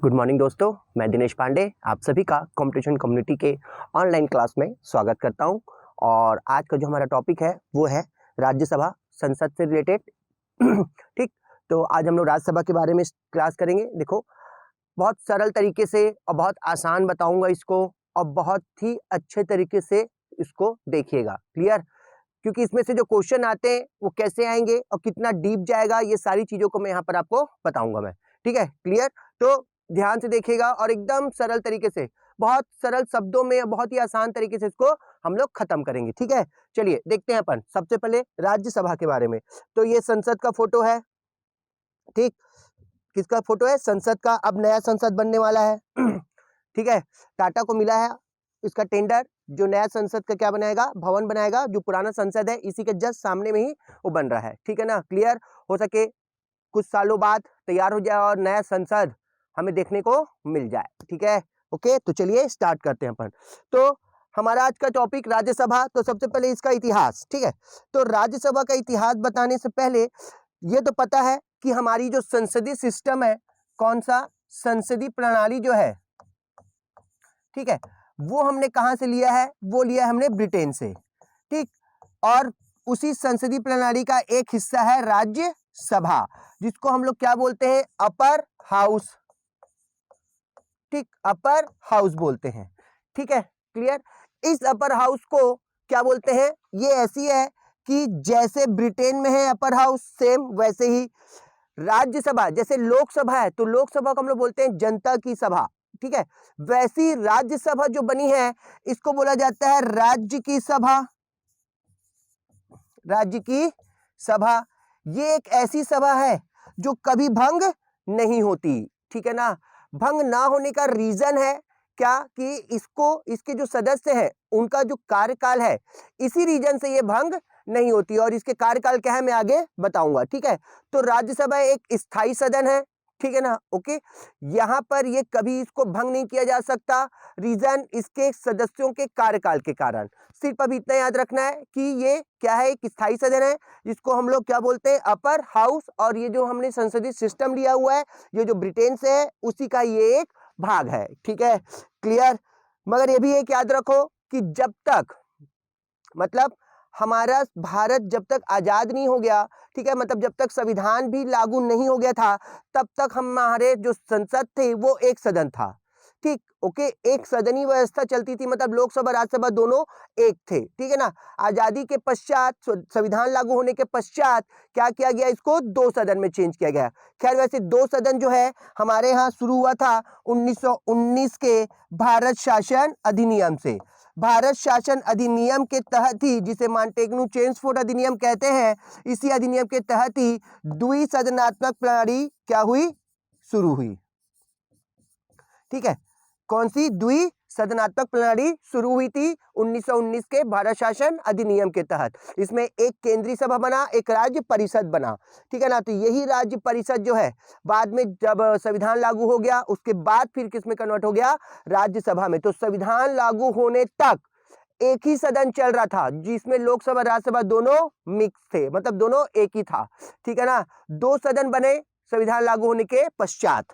Good morning दोस्तों, मैं दिनेश पांडे आप सभी का कंपटीशन कम्युनिटी के ऑनलाइन क्लास में स्वागत करता हूं। और आज का जो हमारा टॉपिक है वो है राज्यसभा संसद से रिलेटेड। ठीक, तो आज हम लोग राज्यसभा के बारे में क्लास करेंगे। देखो, बहुत सरल तरीके से और बहुत आसान बताऊंगा इसको, और बहुत ही अच्छे तरीके से इसको देखिएगा। क्लियर? क्योंकि इसमें से जो क्वेश्चन आते हैं वो कैसे आएंगे और कितना डीप जाएगा, ये सारी चीजों को मैं यहाँ पर आपको बताऊंगा मैं। ठीक है, क्लियर? तो ध्यान से देखिएगा और एकदम सरल तरीके से, बहुत सरल शब्दों में, बहुत ही आसान तरीके से इसको हम लोग खत्म करेंगे। ठीक है, चलिए देखते हैं अपन सबसे पहले राज्यसभा के बारे में। तो ये संसद का फोटो है। ठीक, किसका फोटो है? संसद का। अब नया संसद बनने वाला है। ठीक है, टाटा को मिला है इसका टेंडर, जो नया संसद का क्या बनाएगा, भवन बनाएगा। जो पुराना संसद है इसी के जस्ट सामने में ही वो बन रहा है। ठीक है ना, क्लियर? हो सके कुछ सालों बाद तैयार हो जाए और नया संसद हमें देखने को मिल जाए। ठीक है, ओके, तो चलिए स्टार्ट करते हैं अपन। तो हमारा आज का टॉपिक राज्यसभा। तो सबसे पहले इसका इतिहास। ठीक है, तो राज्यसभा का इतिहास बताने से पहले ये तो पता है कि हमारी जो संसदीय सिस्टम है, कौन सा संसदीय प्रणाली जो है, ठीक है, वो हमने कहां से लिया है? वो लिया हमने ब्रिटेन से। ठीक, और उसी संसदीय प्रणाली का एक हिस्सा है राज्यसभा, जिसको हम लोग क्या बोलते हैं? Upper house. ठीक, अपर हाउस बोलते हैं। ठीक है, क्लियर? इस अपर हाउस को क्या बोलते हैं? ये ऐसी है कि जैसे ब्रिटेन में है अपर हाउस, सेम वैसे ही राज्यसभा, जैसे लोकसभा है तो लोकसभा को हम लोग बोलते हैं जनता की सभा। ठीक है, वैसी राज्यसभा जो बनी है इसको बोला जाता है राज्य की सभा। राज्य की सभा ये एक ऐसी सभा है जो कभी भंग नहीं होती। ठीक है ना? भंग ना होने का रीजन है क्या? कि इसके जो सदस्य हैं उनका जो कार्यकाल है, इसी रीजन से ये भंग नहीं होती। और इसके कार्यकाल क्या है मैं आगे बताऊंगा। ठीक है, तो राज्यसभा एक स्थायी सदन है। ठीक है ना? ओके, यहां पर ये कभी इसको भंग नहीं किया जा सकता। रीजन इसके सदस्यों के कार्यकाल के कारण। सिर्फ अभी इतना याद रखना है कि ये क्या है? एक स्थायी सदन है जिसको हम लोग क्या बोलते हैं? Upper house. और ये जो हमने संसदीय सिस्टम लिया हुआ है, ये जो ब्रिटेन से है, उसी का ये एक भाग है। ठीक है, क्लियर? मगर ये भी एक याद रखो कि जब तक, मतलब हमारा भारत जब तक आजाद नहीं हो गया, ठीक है, मतलब जब तक संविधान भी लागू नहीं हो गया था, तब तक हमारे जो संसद थे वो एक सदन था। ठीक, ओके, एक सदनी व्यवस्था चलती थी, मतलब लोकसभा राज्यसभा दोनों एक थे। ठीक है ना? आजादी के पश्चात, संविधान लागू होने के पश्चात क्या किया गया? इसको दो सदन में चेंज किया गया। खैर, वैसे दो सदन जो है हमारे यहाँ शुरू हुआ था 1919 के भारत शासन अधिनियम से। भारत शासन अधिनियम के तहत ही, जिसे मॉन्टेग्नू चेम्सफोर्ड अधिनियम कहते हैं, इसी अधिनियम के तहत ही द्विसदनात्मक प्रणाली क्या हुई? शुरू हुई। ठीक है, कौन सी? द्विसदनात्मक प्रणाली शुरू हुई थी 1919 के भारत शासन अधिनियम के तहत। इसमें एक केंद्रीय सभा बना, एक राज्य परिषद बना। ठीक है ना? तो यही राज्य परिषद जो है बाद में जब संविधान लागू हो गया, उसके बाद फिर किस में कन्वर्ट हो गया? राज्यसभा में। तो संविधान लागू होने तक एक ही सदन चल रहा था, जिसमें लोकसभा राज्यसभा दोनों मिक्स थे, मतलब दोनों एक ही था। ठीक है ना? दो सदन बने संविधान लागू होने के पश्चात।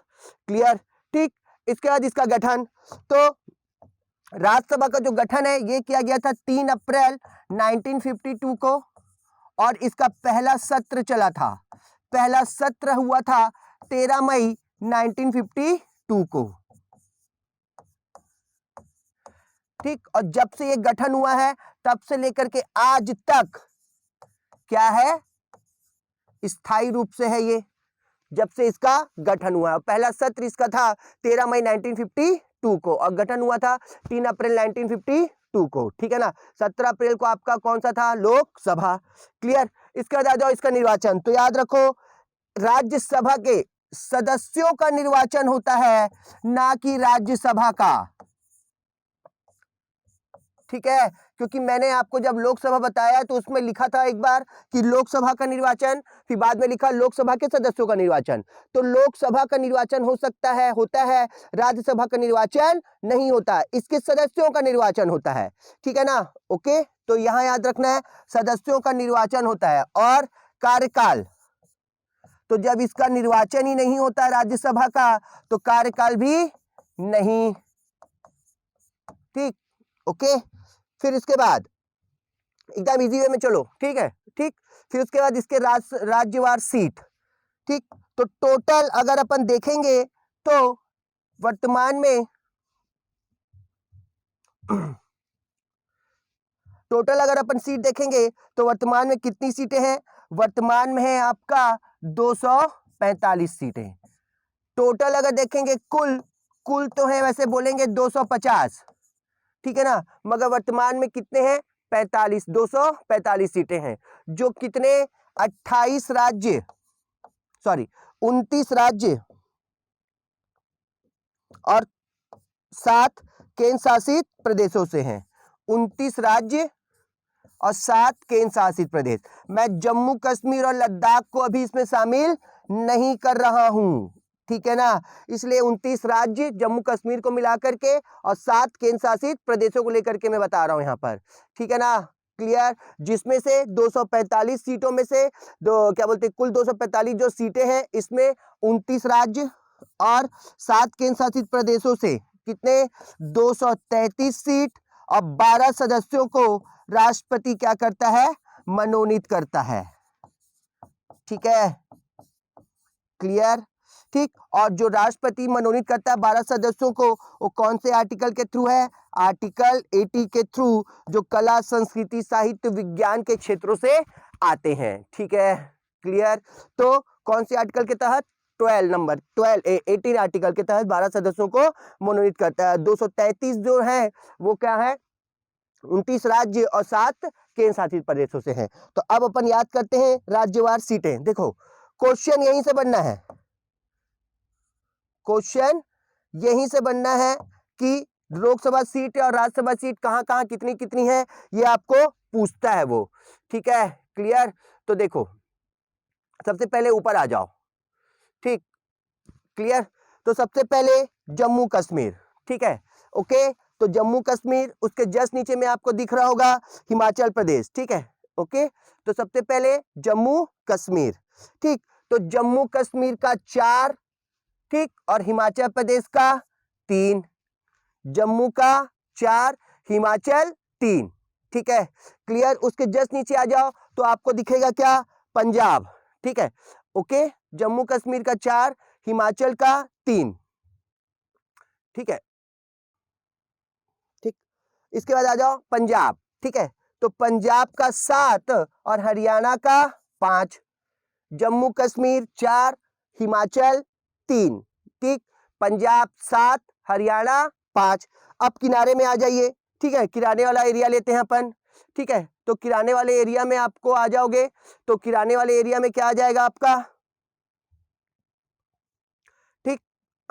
क्लियर? ठीक, इसके बाद इसका गठन। तो राज्यसभा का जो गठन है ये किया गया था 3 अप्रैल 1952 को, और इसका पहला सत्र चला था। पहला सत्र हुआ था 13 मई 1952 को। ठीक, और जब से ये गठन हुआ है तब से लेकर के आज तक क्या है? स्थायी रूप से है ये, जब से इसका गठन हुआ है। पहला सत्र इसका था 13 मई 1952 को, और गठन हुआ था 3 अप्रैल 1952 को। ठीक है ना? 17 अप्रैल को आपका कौन सा था? लोकसभा। क्लियर? इसके बाद आ जाओ इसका निर्वाचन। तो याद रखो, राज्यसभा के सदस्यों का निर्वाचन होता है, ना कि राज्यसभा का। ठीक है, क्योंकि मैंने आपको जब लोकसभा बताया तो उसमें लिखा था एक बार कि लोकसभा का निर्वाचन, फिर बाद में लिखा लोकसभा के सदस्यों का निर्वाचन। तो लोकसभा का निर्वाचन हो सकता है, होता है, राज्यसभा का निर्वाचन नहीं होता, इसके सदस्यों का निर्वाचन होता है। ठीक है ना? ओके, तो यहां याद रखना है, सदस्यों का निर्वाचन होता है। और कार्यकाल, तो जब इसका निर्वाचन ही नहीं होता राज्यसभा का तो कार्यकाल भी नहीं। ठीक, ओके। फिर इसके बाद एकदम इजी वे में चलो, ठीक है, ठीक। फिर उसके बाद इसके राज्यवार सीट, ठीक। तो टोटल अगर अपन देखेंगे तो वर्तमान में टोटल अगर अपन सीट देखेंगे तो वर्तमान में कितनी सीटें हैं? वर्तमान में है आपका 245 सीटें। टोटल अगर देखेंगे कुल तो है वैसे बोलेंगे 250, ठीक है ना, मगर वर्तमान में कितने हैं? 245 सीटें हैं, जो कितने 29 राज्य और 7 केंद्र शासित प्रदेशों से हैं। 29 राज्य और 7 केंद्र शासित प्रदेश। मैं जम्मू कश्मीर और लद्दाख को अभी इसमें शामिल नहीं कर रहा हूं, ठीक है ना। इसलिए 29 राज्य जम्मू कश्मीर को मिलाकर के और 7 केंद्र शासित प्रदेशों को लेकर के मैं बता रहा हूं यहाँ पर, ठीक है ना। क्लियर? जिसमें से 245 सीटों में से कुल 245 जो सीटें हैं, इसमें 29 राज्य और 7 केंद्र शासित प्रदेशों से कितने 233 सीट और 12 सदस्यों को राष्ट्रपति क्या करता है? मनोनीत करता है, ठीक है। क्लियर? ठीक। और जो राष्ट्रपति मनोनीत करता है 12 सदस्यों को, वो कौन से आर्टिकल के थ्रू है? आर्टिकल 80 के थ्रू, जो कला, संस्कृति, साहित्य, विज्ञान के क्षेत्रों से आते हैं, ठीक है। क्लियर? तो कौन से आर्टिकल के तहत? 18 आर्टिकल के तहत 12 सदस्यों को मनोनीत करता है। 233 जो है वो क्या है? 29 राज्य और 7 केंद्र शासित प्रदेशों से हैं। तो अब अपन याद करते हैं राज्यवार सीटें। देखो, क्वेश्चन यहीं से बनना है, क्वेश्चन यहीं से बनना है कि लोकसभा सीट और राज्यसभा सीट कहां कहां कितनी कितनी है, ये आपको पूछता है वो, ठीक है। क्लियर? तो देखो, सबसे पहले ऊपर आ जाओ, ठीक। क्लियर? तो सबसे पहले जम्मू कश्मीर, ठीक है, ओके। तो जम्मू कश्मीर, उसके जस्ट नीचे में आपको दिख रहा होगा हिमाचल प्रदेश, ठीक है, ओके। तो सबसे पहले जम्मू कश्मीर, ठीक। तो जम्मू कश्मीर का 4, ठीक, और हिमाचल प्रदेश का 3। जम्मू का 4, हिमाचल 3, ठीक है। क्लियर? उसके जस्ट नीचे आ जाओ तो आपको दिखेगा क्या? पंजाब, ठीक है, ओके। जम्मू कश्मीर का 4, हिमाचल का 3, ठीक है, ठीक। इसके बाद आ जाओ पंजाब, ठीक है। तो पंजाब का 7 और हरियाणा का 5। जम्मू कश्मीर 4, हिमाचल 3, ठीक। पंजाब 7, हरियाणा 5। अब किनारे में आ जाइए, ठीक है, किराने वाला एरिया लेते हैं अपन, ठीक है। तो किराने वाले एरिया में आपको आ जाओगे तो किराने वाले एरिया में क्या आ जाएगा आपका? ठीक,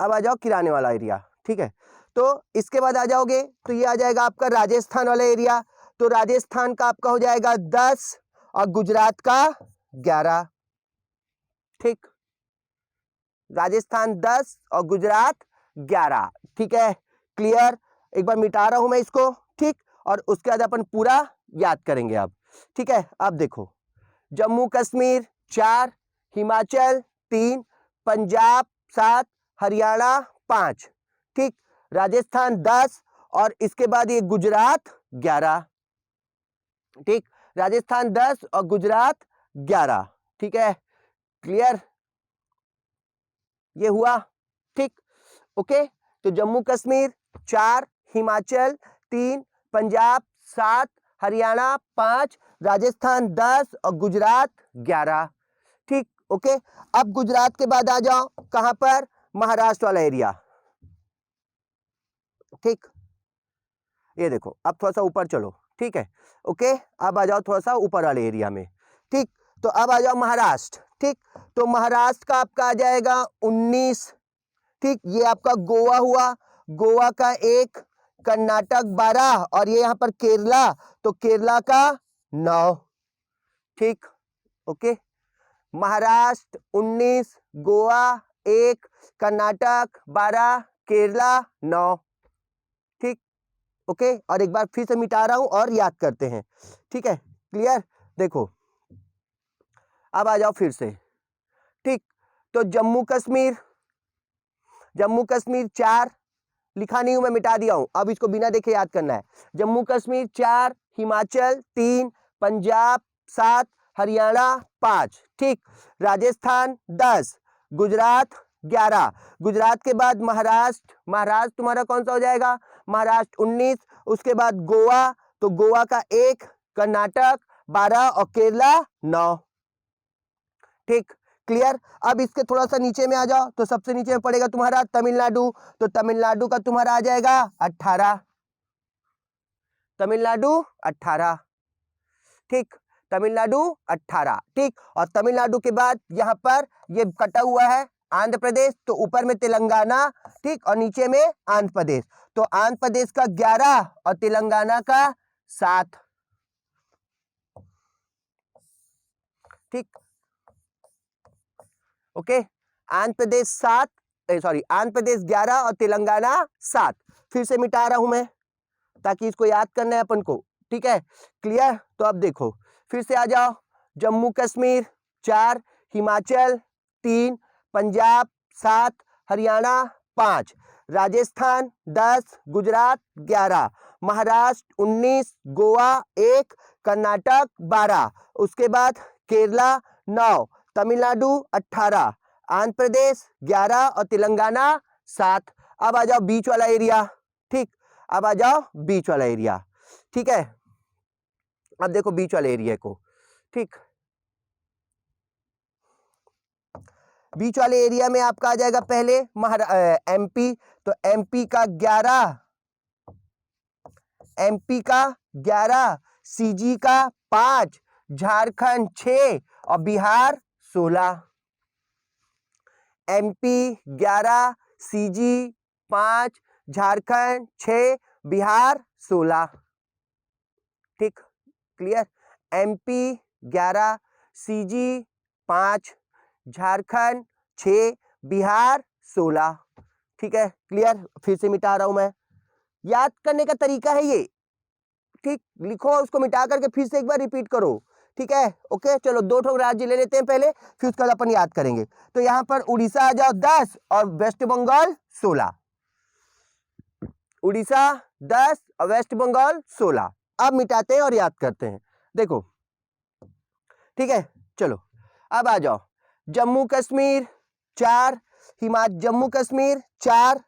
अब आ जाओ किराने वाला एरिया, ठीक है। तो इसके बाद आ जाओगे तो ये आ जाएगा आपका राजस्थान वाला एरिया। तो राजस्थान का आपका हो जाएगा 10 और गुजरात का 11, ठीक। राजस्थान 10 और गुजरात 11, ठीक है। क्लियर? एक बार मिटा रहा हूं मैं इसको, ठीक। और उसके बाद अपन पूरा याद करेंगे अब, ठीक है। अब देखो, जम्मू कश्मीर 4, हिमाचल 3, पंजाब 7, हरियाणा 5, ठीक। राजस्थान 10 और इसके बाद ये गुजरात 11, ठीक। राजस्थान 10 और गुजरात 11, ठीक है। क्लियर? ये हुआ, ठीक, ओके। तो जम्मू कश्मीर 4, हिमाचल 3, पंजाब 7, हरियाणा 5, राजस्थान 10 और गुजरात 11, ठीक, ओके। अब गुजरात के बाद आ जाओ कहां पर? महाराष्ट्र वाला एरिया, ठीक। ये देखो, अब थोड़ा सा ऊपर चलो, ठीक है, ओके। अब आ जाओ थोड़ा सा ऊपर वाले एरिया में, ठीक। तो अब आ जाओ महाराष्ट्र, ठीक। तो महाराष्ट्र का आपका आ जाएगा 19, ठीक। ये आपका गोवा हुआ, गोवा का 1, कर्नाटक 12 और ये यहां पर केरला, तो केरला का 9, ठीक, ओके। महाराष्ट्र 19, गोवा 1, कर्नाटक 12, केरला 9, ठीक, ओके। और एक बार फिर से मिटा रहा हूं और याद करते हैं, ठीक है। क्लियर? देखो, अब आ जाओ फिर से, ठीक, तो जम्मू कश्मीर 4 लिखा नहीं हूं मैं, मिटा दिया हूं, अब इसको बिना देखे याद करना है। जम्मू कश्मीर 4, हिमाचल 3, पंजाब 7, हरियाणा 5, ठीक। राजस्थान 10, गुजरात 11, गुजरात के बाद महाराष्ट्र तुम्हारा कौन सा हो जाएगा, महाराष्ट्र 19, उसके बाद गोवा, तो गोवा का 1, कर्नाटक 12 और केरला 9, ठीक, क्लियर। अब इसके थोड़ा सा नीचे में आ जाओ, तो सबसे नीचे में पड़ेगा तुम्हारा तमिलनाडु, तो तमिलनाडु का तुम्हारा आ जाएगा 18, तमिलनाडु 18, ठीक, तमिलनाडु 18, ठीक। और तमिलनाडु के बाद यहां पर ये कटा हुआ है आंध्र प्रदेश, तो ऊपर में तेलंगाना, ठीक, और नीचे में आंध्र प्रदेश, तो आंध्र प्रदेश का 11 और तेलंगाना का 7, ठीक, ओके। आंध्र प्रदेश 7, आंध्र प्रदेश 11 और तेलंगाना 7, फिर से मिटा रहा हूं मैं ताकि इसको याद करना है अपन को, ठीक है, क्लियर। तो अब देखो फिर से आ जाओ, जम्मू कश्मीर 4, हिमाचल 3, पंजाब 7, हरियाणा 5, राजस्थान 10, गुजरात 11, महाराष्ट्र 19, गोवा 1, कर्नाटक 12, उसके बाद केरला 9, तमिलनाडु 18, आंध्र प्रदेश 11 और तेलंगाना 7। अब आ जाओ बीच वाला एरिया, ठीक, अब आ जाओ बीच वाला एरिया, ठीक है। अब देखो बीच वाले एरिया को, ठीक, बीच वाले एरिया में आपका आ जाएगा पहले एमपी, तो एमपी का 11, सीजी का 5, झारखंड 6 और बिहार 16, एमपी 11, सीजी 5, झारखंड 6, बिहार 16, ठीक, clear. MP 11, CG 5, Jharkhand 6, Bihar 16, ठीक है, क्लियर। फिर से मिटा रहा हूं मैं, याद करने का तरीका है ये, ठीक, लिखो उसको मिटा करके फिर से एक बार रिपीट करो, ठीक है, ओके। चलो 2 राज्य ले लेते हैं पहले, फिर उसके बाद अपन याद करेंगे। तो यहां पर उड़ीसा आ जाओ 10 और वेस्ट बंगाल 16, उड़ीसा 10 और वेस्ट बंगाल 16। अब मिटाते हैं और याद करते हैं, देखो, ठीक है। चलो अब आ जाओ, जम्मू कश्मीर 4, जम्मू कश्मीर 4,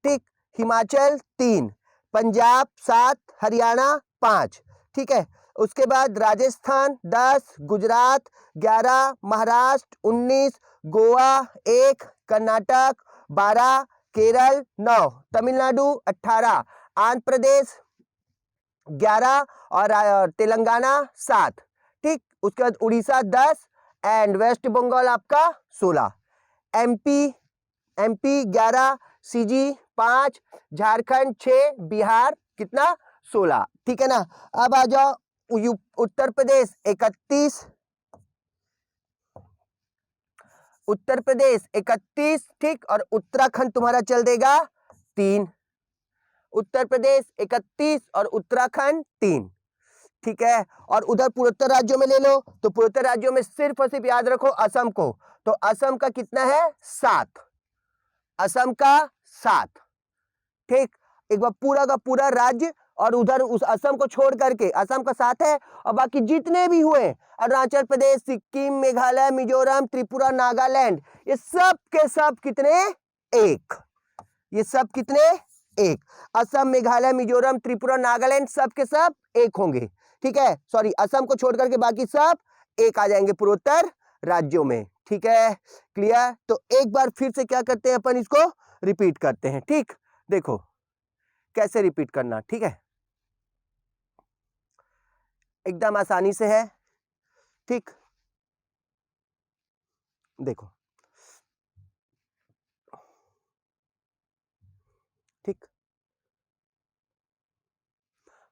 ठीक, हिमाचल 3, पंजाब 7, हरियाणा 5, ठीक है। उसके बाद राजस्थान 10, गुजरात 11, महाराष्ट्र 19, गोवा 1, कर्नाटक 12, केरल 9, तमिलनाडु 18, आंध्र प्रदेश 11 और तेलंगाना 7, ठीक। उसके बाद उड़ीसा 10 एंड वेस्ट बंगाल आपका 16, एमपी 11, सीजी 5, झारखंड 6, बिहार कितना 16, ठीक है ना। अब आ जाओ उत्तर प्रदेश 31, ठीक, और उत्तराखंड तुम्हारा चल देगा 3, उत्तर प्रदेश 31 और उत्तराखंड 3, ठीक है। और उधर पूर्वोत्तर राज्यों में ले लो, तो पूर्वोत्तर राज्यों में सिर्फ और सिर्फ याद रखो असम को, तो असम का कितना है 7, असम का 7, ठीक। एक बार पूरा का पूरा राज्य और उधर उस असम को छोड़ करके असम का 7 है, और बाकी जितने भी हुए अरुणाचल प्रदेश, सिक्किम, मेघालय, मिजोरम, त्रिपुरा, नागालैंड, ये सब के सब कितने 1, ये सब कितने 1, असम, मेघालय, मिजोरम, त्रिपुरा, नागालैंड सब के सब 1 होंगे, ठीक है। सॉरी, असम को छोड़ करके बाकी सब 1 आ जाएंगे पूर्वोत्तर राज्यों में, ठीक है, क्लियर। तो एक बार फिर से क्या करते हैं अपन, इसको रिपीट करते हैं, ठीक। देखो कैसे रिपीट करना, ठीक है, एकदम आसानी से है, ठीक। देखो, ठीक,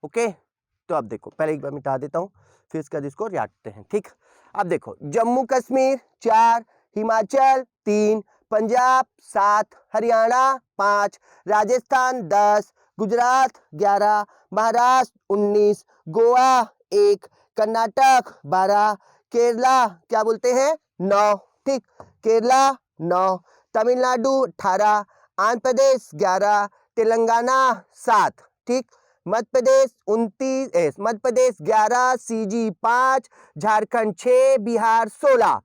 ओके। तो अब देखो, पहले एक बार मिटा देता हूं, फिर इसके बाद इसको यादते हैं, ठीक। अब देखो, जम्मू कश्मीर 4, हिमाचल 3, पंजाब 7, हरियाणा 5, राजस्थान 10, गुजरात 11, महाराष्ट्र 19, गोवा 1, कर्नाटक 12, केरला क्या बोलते हैं 9, ठीक, केरला 9, तमिलनाडु 18, आंध्र प्रदेश 11, तेलंगाना 7, ठीक, मध्य प्रदेश 29, मध्य प्रदेश 11, सीजी 5, झारखंड 6, बिहार 16,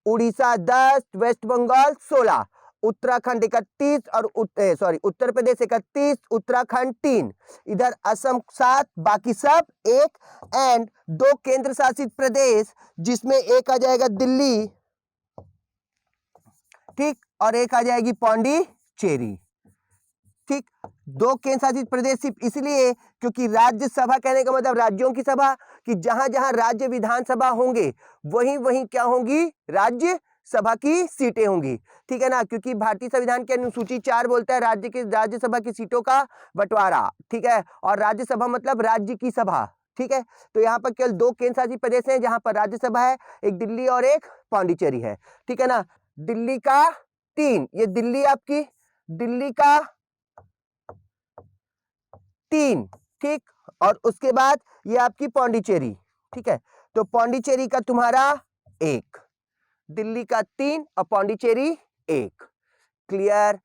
उड़ीसा 10, वेस्ट बंगाल 16, उत्तराखंड 31 और उत्तर प्रदेश 31, उत्तराखंड 3, इधर असम 7, बाकी सब 1 एंड 2 केंद्र शासित प्रदेश जिसमें एक आ जाएगा दिल्ली, ठीक, और एक आ जाएगी पौंडीचेरी, ठीक। 2 केंद्र शासित प्रदेश सिर्फ इसलिए क्योंकि राज्यसभा कहने का मतलब राज्यों की सभा, कि जहां जहां राज्य विधानसभा होंगे वहीं वहीं क्या होंगी, राज्य सभा की सीटें होंगी, ठीक है ना, क्योंकि भारतीय संविधान के अनुसूची 4 बोलता है राज्यसभा की सीटों का बंटवारा, ठीक है, और राज्यसभा मतलब राज्य की सभा, ठीक है। तो यहाँ पर केवल 2 केंद्र शासित प्रदेश हैं जहां पर राज्यसभा है, एक दिल्ली और एक पौंडीचेरी है, ठीक है ना। दिल्ली का 3, ये दिल्ली आपकी, दिल्ली का 3, ठीक, और उसके बाद ये आपकी पौंडीचेरी, ठीक है, तो पौंडीचेरी का तुम्हारा 1, दिल्ली का 3 और पौंडीचेरी 1, क्लियर।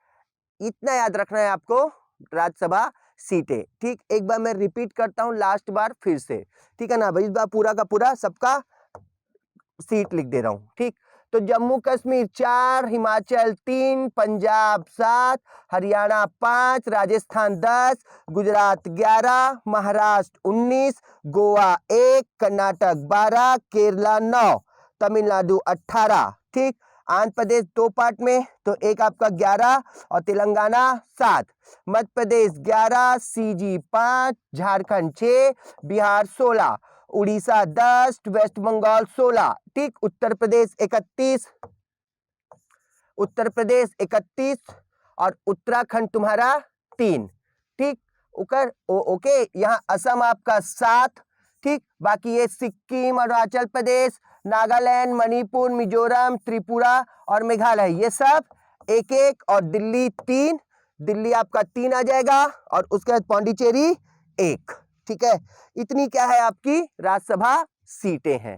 इतना याद रखना है आपको राज्यसभा सीटें, ठीक। एक बार मैं रिपीट करता हूं लास्ट बार फिर से, ठीक है ना भाई, इस बार पूरा का पूरा सबका सीट लिख दे रहा हूं, ठीक। तो जम्मू कश्मीर 4, हिमाचल 3, पंजाब 7, हरियाणा 5, राजस्थान 10, गुजरात 11, महाराष्ट्र 19, गोवा 1, कर्नाटक 12, केरला 9, तमिलनाडु 18, ठीक, आंध्र प्रदेश 2 पार्ट में, तो एक आपका 11 और तेलंगाना 7, मध्य प्रदेश 11, सीजी 5, झारखंड 6, बिहार 16, उड़ीसा 10, वेस्ट बंगाल 16, ठीक, उत्तर प्रदेश 31, और उत्तराखंड तुम्हारा 3, ठीक, ओके। यहाँ असम आपका 7, ठीक, बाकी ये सिक्किम, अरुणाचल प्रदेश, नागालैंड, मणिपुर, मिजोरम, त्रिपुरा और मेघालय, ये सब 1-1, और दिल्ली 3, दिल्ली आपका 3 आ जाएगा, और उसके बाद पौंडीचेरी 1, ठीक है। इतनी क्या है आपकी राज्यसभा सीटें हैं,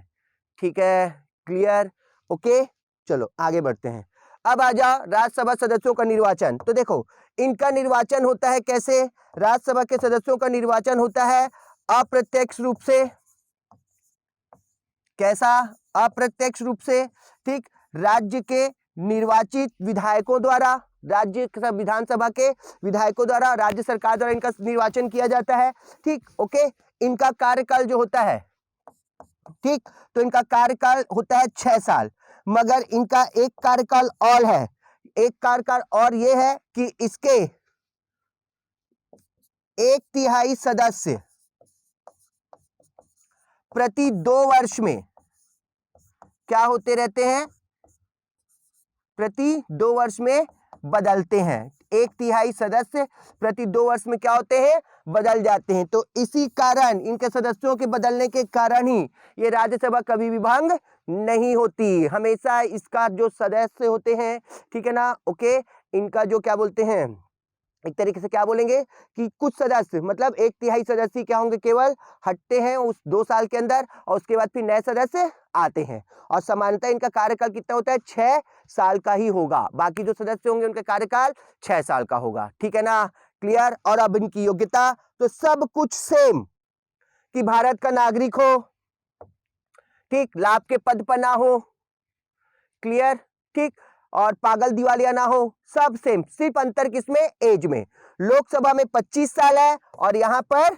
ठीक है, क्लियर, ओके। चलो आगे बढ़ते हैं। अब आ जाओ राज्यसभा सदस्यों का निर्वाचन। तो देखो इनका निर्वाचन होता है कैसे, राज्यसभा के सदस्यों का निर्वाचन होता है अप्रत्यक्ष रूप से। कैसा, अप्रत्यक्ष रूप से, ठीक, राज्य के निर्वाचित विधायकों द्वारा, राज्य विधानसभा के विधायकों द्वारा, राज्य सरकार द्वारा इनका निर्वाचन किया जाता है, ठीक, ओके। इनका कार्यकाल जो होता है, ठीक, तो इनका कार्यकाल होता है 6 साल, मगर इनका एक कार्यकाल और है, एक कार्यकाल और ये है कि इसके 1/3 सदस्य प्रति 2 वर्ष में क्या होते रहते हैं, प्रति 2 वर्ष में बदलते हैं, 1/3 सदस्य प्रति 2 वर्ष में क्या होते हैं, बदल जाते हैं। तो इसी कारण इनके सदस्यों के बदलने के कारण ही ये राज्यसभा कभी भी भंग नहीं होती, हमेशा इसका जो सदस्य होते हैं, ठीक है ना, ओके, इनका जो क्या बोलते हैं, एक तरीके से क्या बोलेंगे कि कुछ सदस्य मतलब 1/3 सदस्य क्या होंगे, केवल हटते हैं उस 2 साल के अंदर, और उसके बाद फिर नए सदस्य आते हैं, और सामान्यतः इनका कार्यकाल कितना होता है, 6 साल का ही होगा, बाकी जो सदस्य होंगे उनका कार्यकाल 6 साल का होगा, ठीक है ना, क्लियर। और अब इनकी योग्यता, तो सब कुछ सेम, कि भारत का नागरिक हो, ठीक, लाभ के पद पर ना हो, क्लियर, ठीक, और पागल दिवालिया ना हो, सब सेम, सिर्फ अंतर किसमें, एज में। लोकसभा में 25 साल है और यहां पर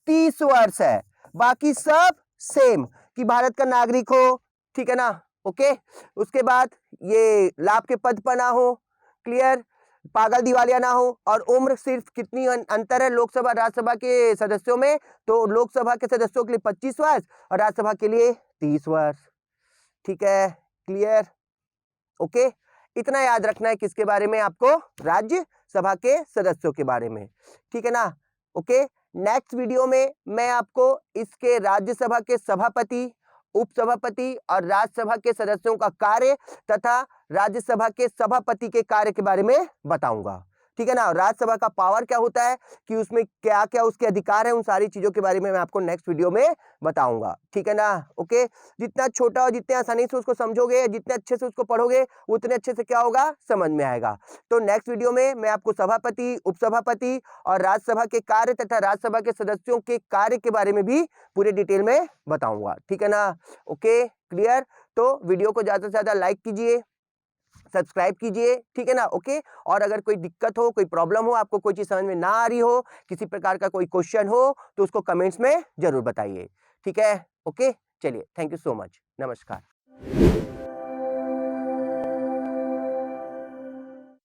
30 वर्ष है, बाकी सब सेम, कि भारत का नागरिक हो, ठीक है ना, ओके। उसके बाद ये लाभ के पद पर ना हो, क्लियर, पागल दिवालिया ना हो, और उम्र सिर्फ कितनी अंतर है लोकसभा राज्यसभा के सदस्यों में, तो लोकसभा के सदस्यों के लिए 25 वर्ष और राज्यसभा के लिए 30 वर्ष, ठीक है, क्लियर, ओके। इतना याद रखना है किसके बारे में, आपको राज्यसभा के सदस्यों के बारे में, ठीक है ना, ओके। नेक्स्ट वीडियो में मैं आपको इसके राज्यसभा के सभापति, उपसभापति और राज्यसभा के सदस्यों का कार्य तथा राज्यसभा के सभापति के कार्य के बारे में बताऊंगा। ठीक है ना। राज्यसभा का पावर क्या होता है, कि उसमें क्या क्या उसके अधिकार है, उन सारी चीजों के बारे में मैं आपको नेक्स्ट वीडियो में बताऊंगा, ठीक है ना। ओके, जितना छोटा और जितने आसानी से उसको समझोगे, जितने अच्छे से उसको पढ़ोगे, उतने अच्छे से क्या होगा, समझ में आएगा। तो नेक्स्ट वीडियो में मैं आपको सभापति, उपसभापति और राज्यसभा के कार्य तथा राज्यसभा के सदस्यों के कार्य के बारे में भी पूरे डिटेल में बताऊंगा, ठीक है ना। Okay, clear. तो वीडियो को ज्यादा से ज्यादा लाइक कीजिए, सब्सक्राइब कीजिए, ठीक है ना। ओके, और अगर कोई दिक्कत हो, कोई प्रॉब्लम हो, आपको कोई चीज समझ में ना आ रही हो, किसी प्रकार का कोई क्वेश्चन हो, तो उसको कमेंट्स में जरूर बताइए, ठीक है। ओके, चलिए, थैंक यू सो मच, नमस्कार।